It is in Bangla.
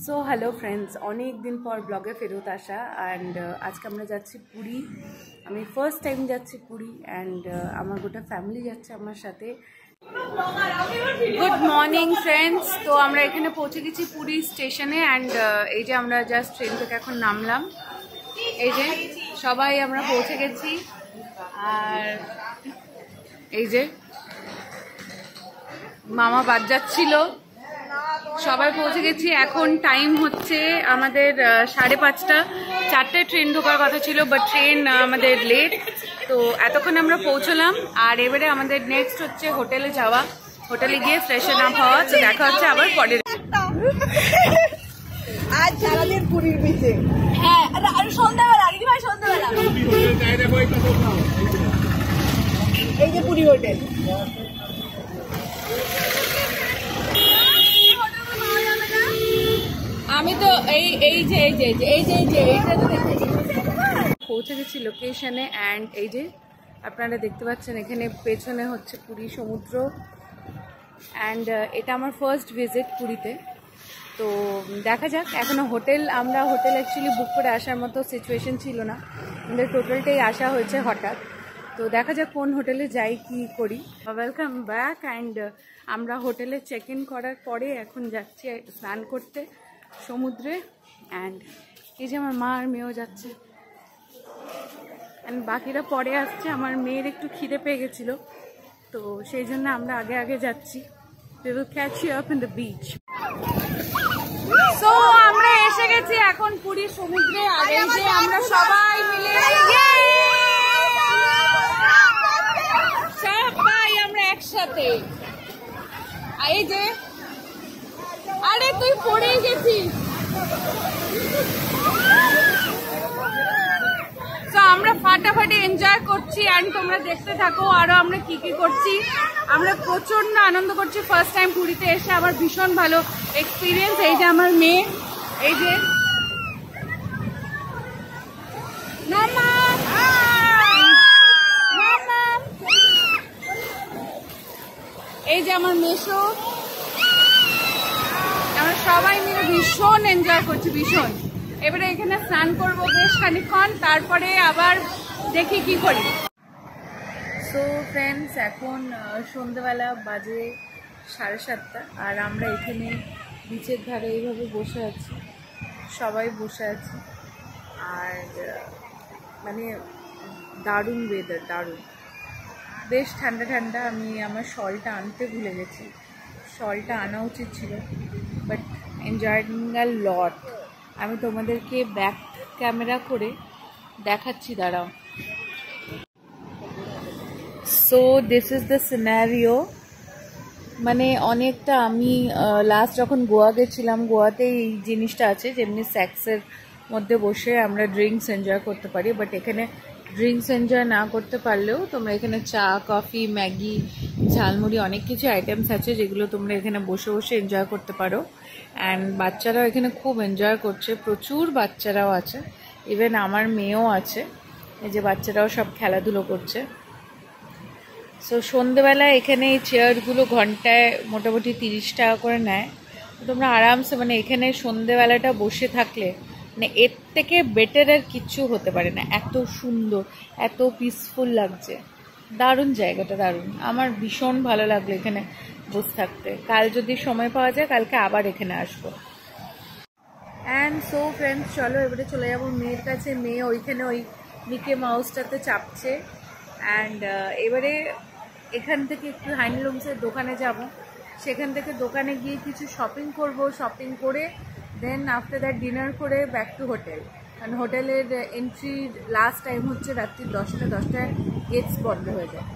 সো হ্যালো ফ্রেন্ডস, অনেক দিন পর ব্লগে ফেরত আসা। অ্যান্ড আজকে আমরা যাচ্ছি পুরী। আমি ফার্স্ট টাইম যাচ্ছি পুরী অ্যান্ড আমার গোটা ফ্যামিলি যাচ্ছে আমার সাথে। গুড মর্নিং ফ্রেন্ডস, তো আমরা এখানে পৌঁছে গেছি পুরী স্টেশনে। অ্যান্ড এই যে আমরা জাস্ট ট্রেন থেকে এখন নামলাম, এই যে সবাই আমরা পৌঁছে গেছি। আর এই যে মামা বাদ যাচ্ছিল, সবাই পৌঁছে গেছি। এখন টাইম হচ্ছে আমাদের 5:30। 4টে ট্রেন ঢোকার কথা ছিল, বাট ট্রেন আমাদের লেট, তো এতক্ষণ আমরা পৌঁছলাম। আর এবারে আমাদের নেক্সট হচ্ছে হোটেলে যাওয়া, হোটেলে গিয়ে ফ্রেশন আপ হওয়া। তো দেখা হচ্ছে আবার পরের। আজ সারাদিন পুরীর বিচে। হ্যাঁ, আর সন্ধ্যাবেলা ভাই, সন্ধ্যাবেলা এই যে পুরী হোটেল। আমি তো পৌঁছে গেছি লোকেশনে। অ্যান্ড এই যে আপনারা দেখতে পাচ্ছেন এখানে পেছনে হচ্ছে পুরী সমুদ্র। অ্যান্ড এটা আমার ফার্স্ট ভিজিট পুরীতে। তো দেখা যাক, এখনো আমরা হোটেল অ্যাকচুয়ালি বুক করে আসার মতো সিচুয়েশন ছিল না, আমাদের টোটালটাই আসা হয়েছে হঠাৎ। তো দেখা যাক কোন হোটেলে যাই, কি করি। Welcome back. অ্যান্ড আমরা হোটেলে চেক ইন করার পরে এখন যাচ্ছি স্নান করতে সমুদ্রে। অ্যান্ড এই যে আমার মা আর মেয়েও যাচ্ছে, অ্যান্ড বাকিরা পরে আসছে। আমার মেয়ের একটু খিদে পেয়ে গেছিলো, তো সেই জন্য আমরা আগে আগে যাচ্ছি। We will catch you up in the beach. So আমরা এসে গেছি এখন পুরী সমুদ্রে। আর এই যে আমরা সবাই মিলে সবাই আমরা একসাথে। এই যে আরে তুই পড়ে গেছিস। তো আমরা ফাটাফাটি এনজয় করছি, অ্যান্ড তোমরা দেখতে থাকো আরো আমরা কি কি করছি। আমরা প্রচন্ড আনন্দ করছি ফার্স্ট টাইম পুরীতে এসে, আমার ভীষণ ভালো এক্সপিরিয়েন্স। এই যে আমার মেয়ে, এই যে মামা, এই যে আমার মেশো, আমরা সবাই মিলে ভীষণ এনজয় করছি, ভীষণ। এবারে এখানে স্নান করবো বেশ খানিকক্ষণ, তারপরে আবার দেখি কি করি। সো ফ্রেন্ডস, এখন সন্ধ্যেবেলা বাজে 7:30, আর আমরা এখানে বিচের ধারে এইভাবে বসে আছি, সবাই বসে আছি। আর মানে দারুণ ওয়েদার, দারুণ, বেশ ঠান্ডা ঠান্ডা। আমি আমার শলটা আনতে ভুলে গেছি, শলটা আনা উচিত ছিল, বাট এনজয়িং আ লট। আমি তোমাদেরকে ব্যাক ক্যামেরা করে দেখাচ্ছি, দাঁড়াও। So this is the scenario. মানে অনেকটা আমি লাস্ট যখন গোয়া গেছিলাম, গোয়াতে এই জিনিসটা আছে, যেমনি স্যাক্সের মধ্যে বসে আমরা ড্রিঙ্কস এনজয় করতে পারি, বাট এখানে ড্রিঙ্কস এনজয় না করতে পারলেও তোমরা এখানে চা, কফি, ম্যাগি, ঝালমুড়ি, অনেক কিছু আইটেমস আছে যেগুলো তোমরা এখানে বসে বসে এনজয় করতে পারো। অ্যান্ড বাচ্চারাও এখানে খুব এনজয় করছে, প্রচুর বাচ্চারাও আছে, ইভেন আমার মেয়েও আছে। এই যে বাচ্চারাও সব খেলাধুলো করছে। সো সন্ধেবেলা এখানে এই চেয়ারগুলো ঘন্টায় মোটামুটি 30 টাকা করে নেয়। তোমরা আরামসে মানে এখানে সন্ধেবেলাটা বসে থাকলে মানে এর থেকে বেটার আর কিচ্ছু হতে পারে না। এত সুন্দর, এত পিসফুল লাগছে, দারুণ জায়গাটা, দারুণ। আমার ভীষণ ভালো লাগলো এখানে বসে থাকতে। কাল যদি সময় পাওয়া যায় কালকে আবার এখানে আসবো। অ্যান্ড সো ফ্রেন্ডস, চলো এবারে চলে যাবো মেয়ের কাছে। মেয়ে ওইখানে ওই মিকে মাউসটাতে চাপছে। অ্যান্ড এবারে এখান থেকে একটু হ্যান্ডলুমসের দোকানে যাব, সেখান থেকে দোকানে গিয়ে কিছু শপিং করব, শপিং করে দেন আফটার দ্যাট ডিনার করে ব্যাক টু হোটেল। কারণ হোটেলের এন্ট্রির লাস্ট টাইম হচ্ছে রাত্রি 10টায় গেটস বন্ধ হয়ে যায়।